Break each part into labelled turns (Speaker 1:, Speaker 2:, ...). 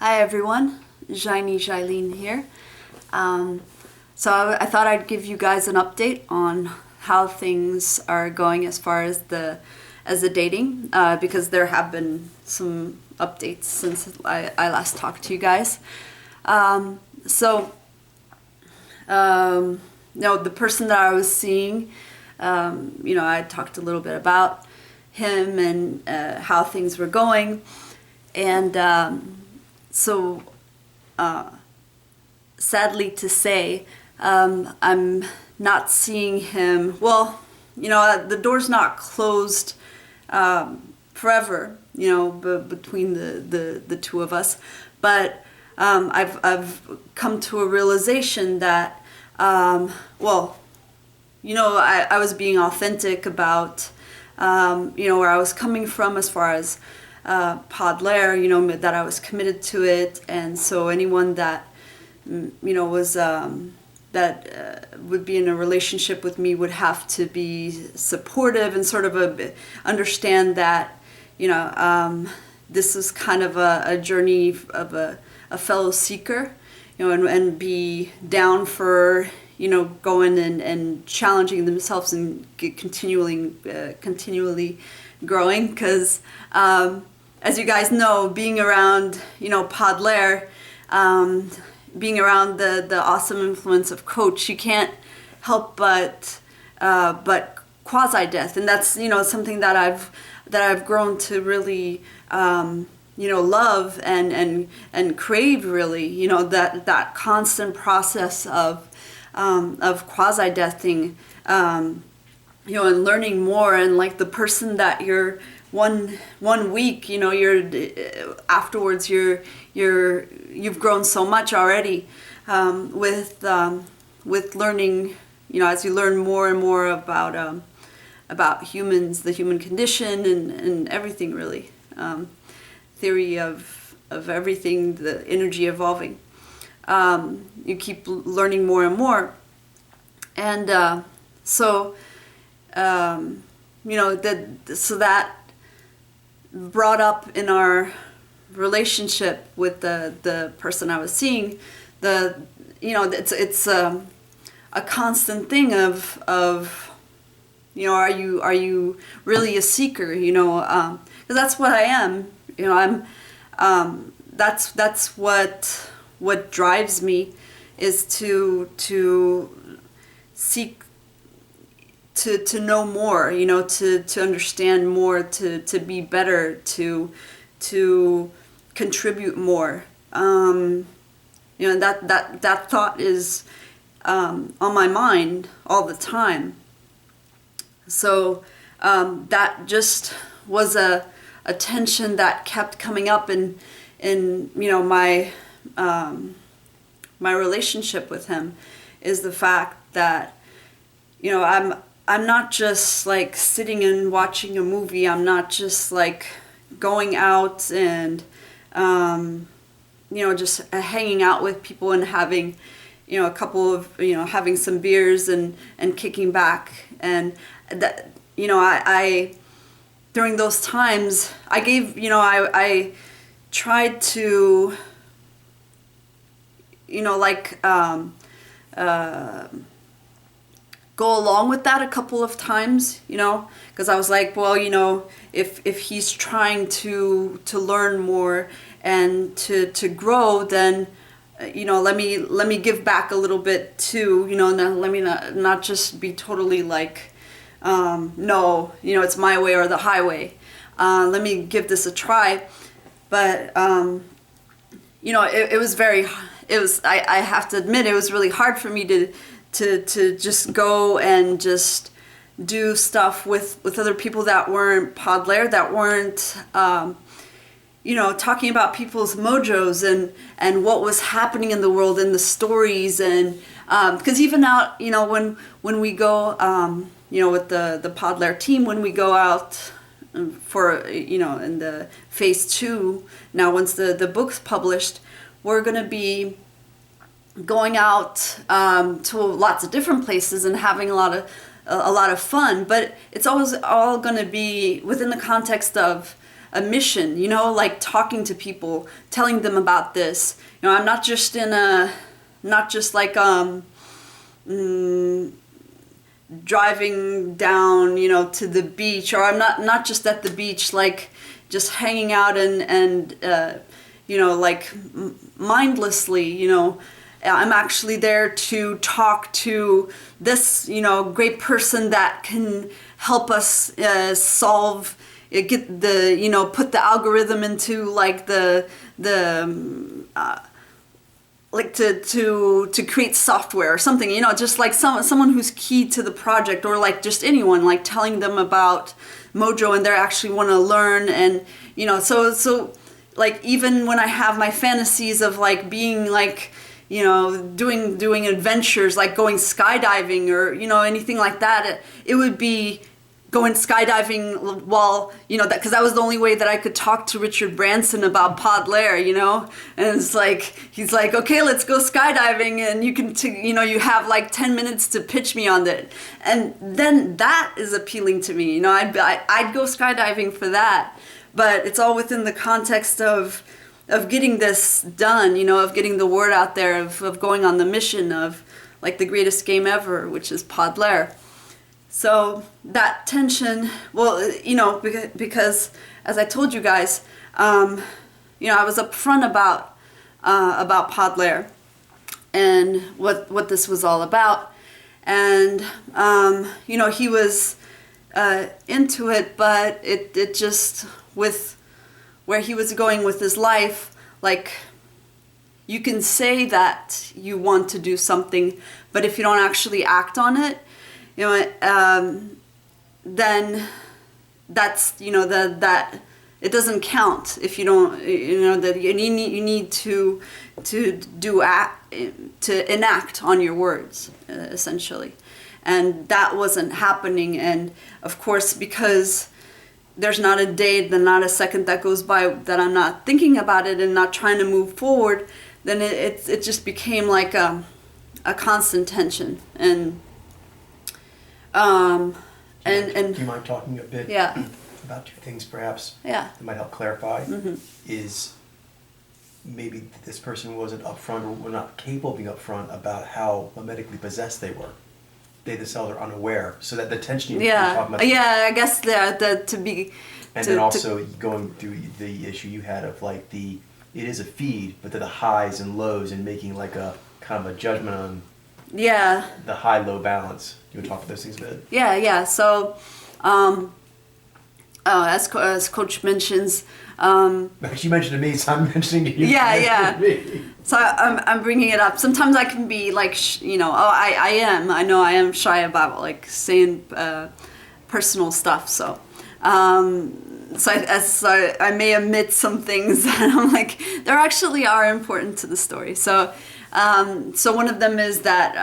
Speaker 1: Hi everyone, Jaini Jailene here. So I thought I'd give you guys an update on how things are going as far as the dating, because there have been some updates since I last talked to you guys. The person that I was seeing, I talked a little bit about him and how things were going, and sadly to say, I'm not seeing him. Well, the door's not closed forever, between the two of us. But I've come to a realization that, I was being authentic about, where I was coming from as far as Podler, that I was committed to it. And so anyone that, was would be in a relationship with me would have to be supportive and sort of understand that, this is kind of a journey of a fellow seeker, and be down for, going and challenging themselves and continually growing. Because as you guys know, being around, Podler, being around the awesome influence of Coach, you can't help but quasi-death. And that's, something that I've grown to really, love and crave, really, that constant process of quasi-deathing, and learning more. And like the person that you're one week, you're afterwards, you've grown so much already, with learning, as you learn more and more about humans, the human condition, and everything, really, theory of everything, the energy evolving. You keep learning more and more, and so that brought up in our relationship with the person I was seeing, it's a constant thing of are you really a seeker, because that's what I am. I'm that's what drives me, is to seek to know more, to understand more, to be better, to contribute more. That thought is on my mind all the time. So that just was a tension that kept coming up in my relationship with him, is the fact that I'm not just like sitting and watching a movie. I'm not just like going out and just hanging out with people and having a couple of having some beers and kicking back. And that I during those times I gave I tried to go along with that a couple of times, because I was like, well, if he's trying to learn more and to grow, then let me give back a little bit too, let me not just be totally like, no, it's my way or the highway. Let me give this a try. But it was I have to admit, it was really hard for me to just go and just do stuff with other people that weren't Podler, that weren't talking about people's mojos and what was happening in the world and the stories. And because even out when we go with the Podler team, when we go out for in the phase 2, now once the book's published, we're going to be going out to lots of different places and having a lot of fun, but it's always all going to be within the context of a mission, you know, like talking to people, telling them about this. You know, I'm not just like driving down, you know, to the beach, or I'm not just at the beach, like just hanging out and you know, like mindlessly, you know. I'm actually there to talk to this, you know, great person that can help us get the, you know, put the algorithm into like like to create software or something, you know, just like someone who's key to the project, or like just anyone, like telling them about Mojo and they actually want to learn. And you know, so like even when I have my fantasies of like being like, you know, doing adventures, like going skydiving or, you know, anything like that, it would be going skydiving while, you know, that, because that was the only way that I could talk to Richard Branson about Podlair, you know. And it's like, he's like, okay, let's go skydiving, and you can you know, you have like 10 minutes to pitch me on it. And then that is appealing to me, you know. I'd go skydiving for that, but it's all within the context of getting this done, you know, of getting the word out there, of going on the mission of like the greatest game ever, which is Podlair. So that tension, well, you know, because as I told you guys, you know, I was upfront about Podlair and what this was all about. And, you know, he was into it, but it just, with where he was going with his life, like, you can say that you want to do something, but if you don't actually act on it, you know, then that's, you know, that it doesn't count if you don't, you know, that you need to enact on your words, essentially. And that wasn't happening. And of course, because there's not a day, not a second that goes by that I'm not thinking about it and not trying to move forward, then it just became like a constant tension. And do
Speaker 2: you mind talking a bit about two things perhaps that might help clarify?
Speaker 1: Mm-hmm.
Speaker 2: Is maybe this person wasn't upfront, or were not capable of being upfront about how medically possessed they were. They themselves are unaware, so that the tension you're talking about.
Speaker 1: Yeah, I guess to be.
Speaker 2: And then also going through the issue you had of like it is a feed, but the highs and lows, and making like a kind of a judgment on the high-low balance. You would talk about those things a bit?
Speaker 1: Yeah. So, as Coach mentions...
Speaker 2: she mentioned to me, so I'm mentioning to you.
Speaker 1: Yeah. So I'm bringing it up. Sometimes I can be like, you know, I know I am shy about like saying personal stuff. So, so I may omit some things that I'm like, there actually are important to the story. So, so one of them is that,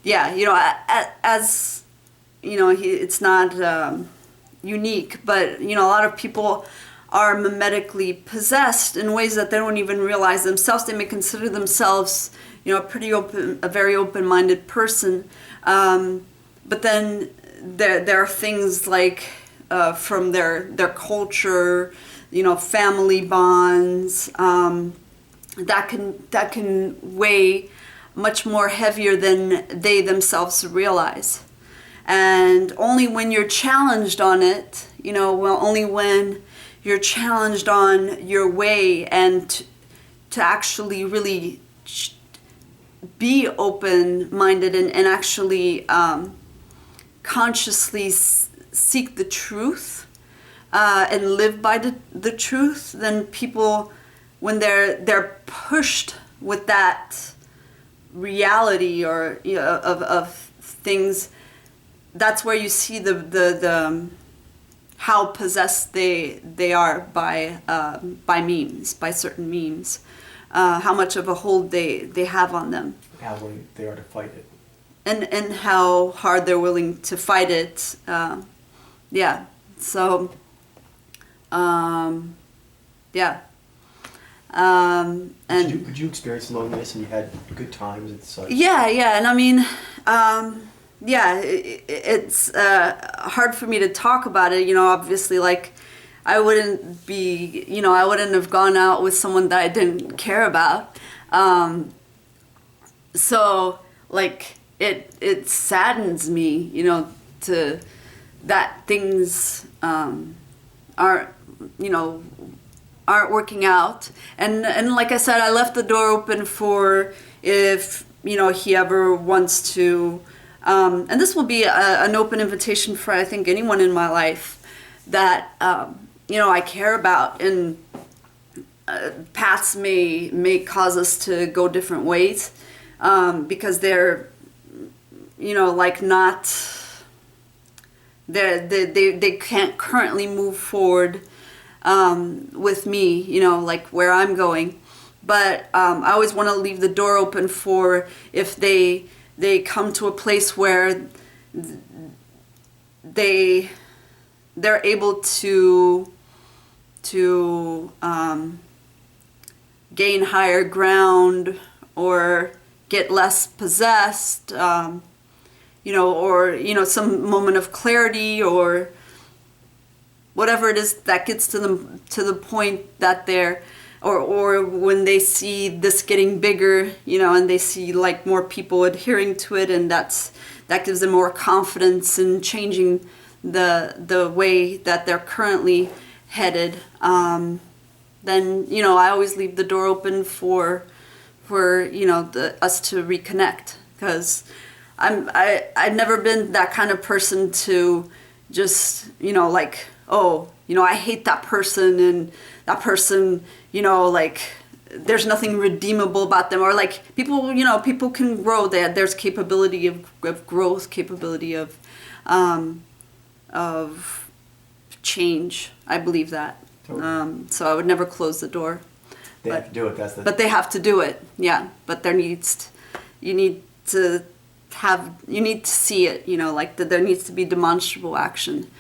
Speaker 1: you know, as you know, it's not unique, but you know, a lot of people are mimetically possessed in ways that they don't even realize themselves. They may consider themselves, you know, a very open-minded person, but then there are things like from their culture, you know, family bonds, that can weigh much more heavier than they themselves realize. And only when you're challenged on it, you know, well, only when you're challenged on your way and to actually really be open-minded and actually consciously seek the truth and live by the truth, then people, when they're pushed with that reality, or you know, of things, that's where you see the how possessed they are by memes, by certain memes, how much of a hold they have on them,
Speaker 2: how willing they are to fight it,
Speaker 1: and how hard they're willing to fight it. So and
Speaker 2: did you experience loneliness, and you had good times and such?
Speaker 1: And I mean, it's hard for me to talk about it, you know. Obviously, like I wouldn't be, I wouldn't have gone out with someone that I didn't care about. So like it saddens me, to that things aren't, aren't working out. And like I said, I left the door open for if, he ever wants to, and this will be an open invitation for, I think, anyone in my life that, I care about, and paths may cause us to go different ways, because they're, like not, they can't currently move forward with me, like where I'm going. But I always want to leave the door open for if they come to a place where they're able to gain higher ground or get less possessed, or some moment of clarity or whatever it is that gets to them to the point that they're, or when they see this getting bigger, and they see like more people adhering to it, and that gives them more confidence in changing the way that they're currently headed. Then I always leave the door open for us to reconnect, because I've never been that kind of person to just like, oh, I hate that person, and that person, like there's nothing redeemable about them, or like people can grow. There's capability of growth, capability of change. I believe that. Totally. So I would never close the door.
Speaker 2: They have to do it.
Speaker 1: But they have to do it. Yeah. But you need to see it. Like that there needs to be demonstrable action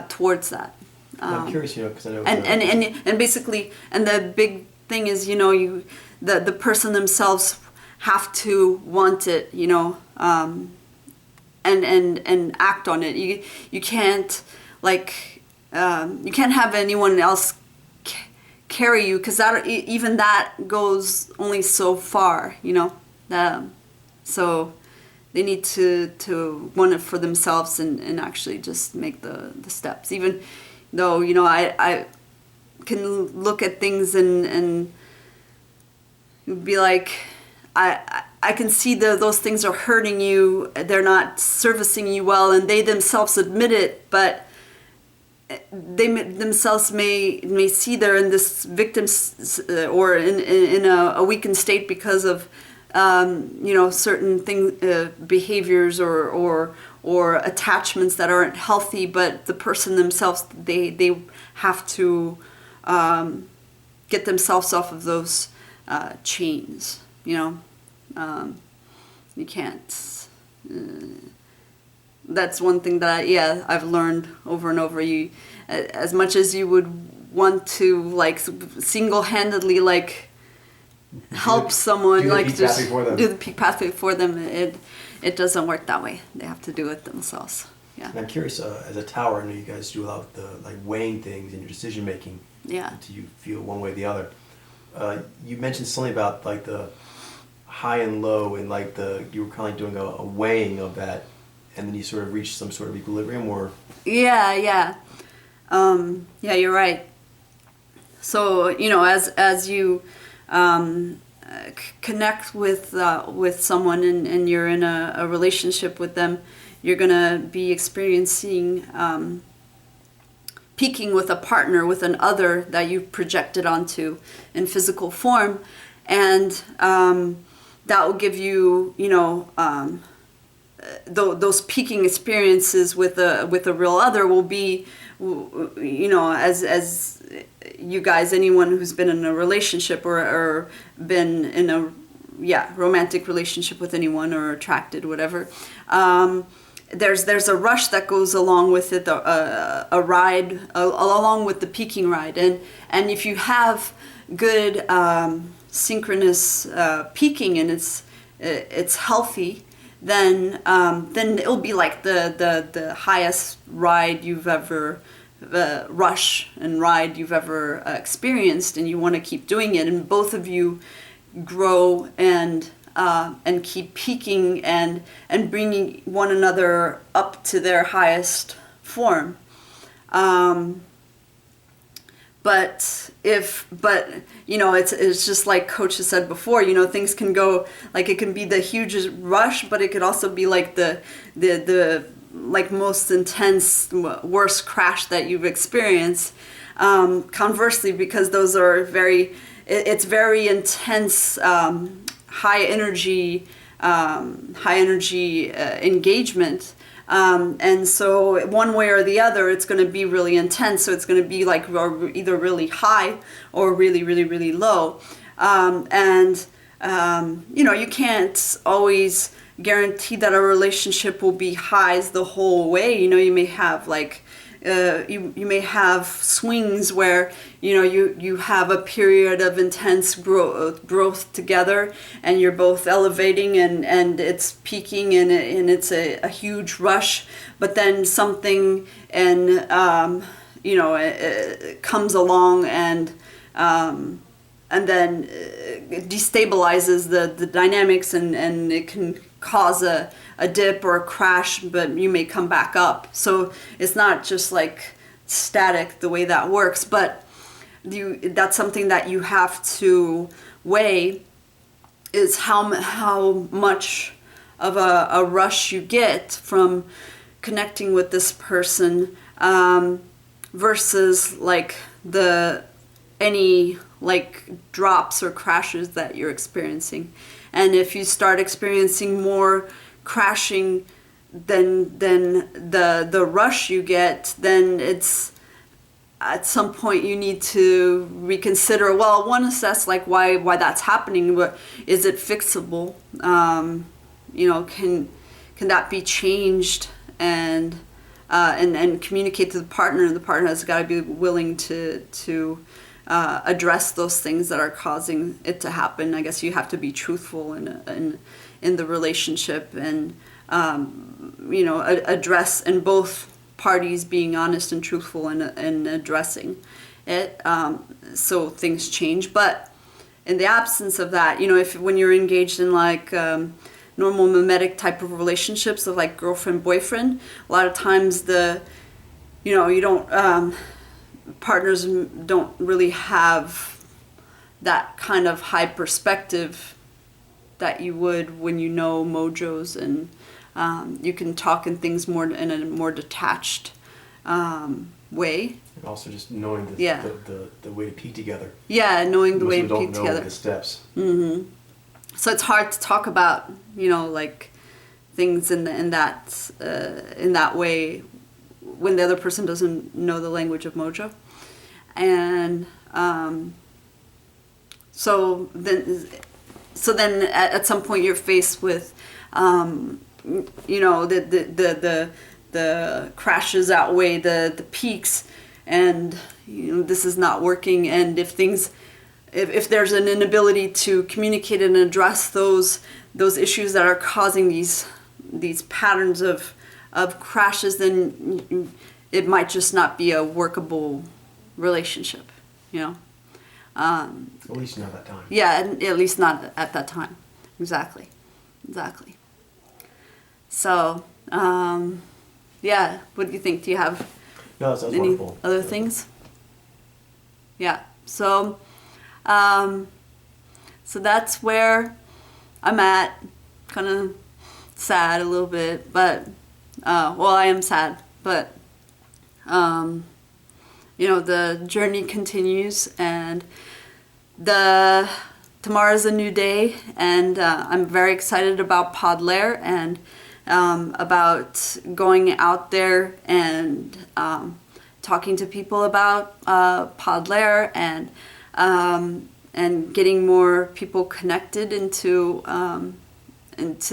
Speaker 1: towards that.
Speaker 2: I'm curious, because I know.
Speaker 1: And basically, and the big thing is, the person themselves have to want it, and act on it. You can't you can't have anyone else carry you, because even that goes only so far, so they need to want it for themselves and actually just make the steps, even though I can look at things and be like, I can see those things are hurting you, they're not servicing you well, and they themselves admit it, but they themselves may see they're in this victim or in a weakened state because of certain behaviors or attachments that aren't healthy, but the person themselves, they have to get themselves off of those chains. You can't. That's one thing that I've learned over and over. You, as much as you would want to like single-handedly like help someone, like just do the peak pathway for them, it doesn't work that way. They have to do it themselves. Yeah.
Speaker 2: And I'm curious, as a tower, I know you guys do a lot of the like weighing things in your decision making.
Speaker 1: Yeah.
Speaker 2: Until you feel one way or the other. You mentioned something about like the high and low, and like you were kind of doing a weighing of that, and then you sort of reached some sort of equilibrium, or.
Speaker 1: Yeah, you're right. So as you connect with someone and you're in a relationship with them, you're gonna be experiencing peaking with a partner, with an other that you've projected onto in physical form, and that will give you those peaking experiences with a real other will be, as you guys, anyone who's been in a relationship or been in a romantic relationship with anyone or attracted, whatever, there's a rush that goes along with it, a ride along with the peaking ride, and if you have good synchronous peaking and it's healthy, then it'll be like the highest ride you've ever rush and ride you've ever experienced, and you want to keep doing it, and both of you grow and keep peaking and bringing one another up to their highest form. But you know, it's just like Coach has said before, you know, things can go, like it can be the hugest rush, but it could also be like the like most intense, worst crash that you've experienced. Conversely, because those are it's very intense, high energy engagement. And so one way or the other, it's going to be really intense. So it's going to be like either really high or really, really, really low. You know, you can't always guarantee that a relationship will be highs the whole way. You know, you may have like, you may have swings where, you know, you have a period of intense growth together, and you're both elevating and it's peaking and it's a huge rush, but then something you know, it comes along and then it destabilizes the dynamics and it can cause a dip or a crash, but you may come back up. So it's not just like static the way that works, but that's something that you have to weigh, is how much of a rush you get from connecting with this person versus like any like drops or crashes that you're experiencing. And if you start experiencing more crashing than the rush you get, then it's at some point you need to reconsider, well, one, assess like why that's happening, but is it fixable? You know, can that be changed and communicate to the partner, and the partner has got to be willing to address those things that are causing it to happen. I guess you have to be truthful in the relationship, and you know, address, and both parties being honest and truthful and addressing it, so things change. But in the absence of that, you know, when you're engaged in like normal mimetic type of relationships of like girlfriend boyfriend, a lot of times you don't partners don't really have that kind of high perspective that you would when you know mojos, and you can talk in things more in a more detached way.
Speaker 2: And also just knowing the way to peak together.
Speaker 1: Yeah, knowing the way to
Speaker 2: peak
Speaker 1: peak together.
Speaker 2: The steps.
Speaker 1: Mm-hmm. So it's hard to talk about, you know, like things in that way when the other person doesn't know the language of mojo. And so then at some point you're faced with you know, the crashes outweigh the peaks, and you know, this is not working. And if there's an inability to communicate and address those issues that are causing these patterns of crashes, then it might just not be a workable relationship, you know.
Speaker 2: At least not at that time.
Speaker 1: Yeah, at least not at that time. Exactly. So, yeah, what do you think? Do you have
Speaker 2: any wonderful.
Speaker 1: Other things? Yeah. So that's where I'm at. Kind of sad a little bit, but well, I am sad, but you know, the journey continues, and tomorrow's a new day, and I'm very excited about Podlair, and about going out there and talking to people about Podlair, and getting more people connected into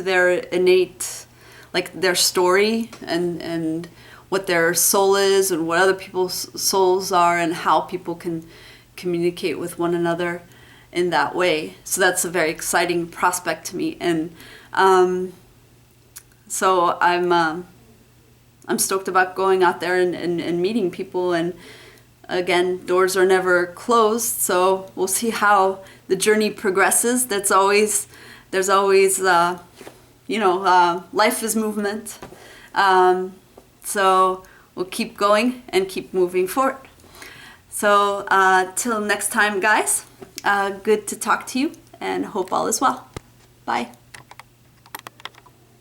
Speaker 1: their innate, like their story, and what their soul is, and what other people's souls are, and how people can communicate with one another in that way. So that's a very exciting prospect to me, and so I'm I'm stoked about going out there and meeting people. And again, doors are never closed, so we'll see how the journey progresses. There's always life is movement. So we'll keep going and keep moving forward. So till next time, guys, good to talk to you, and hope all is well. Bye.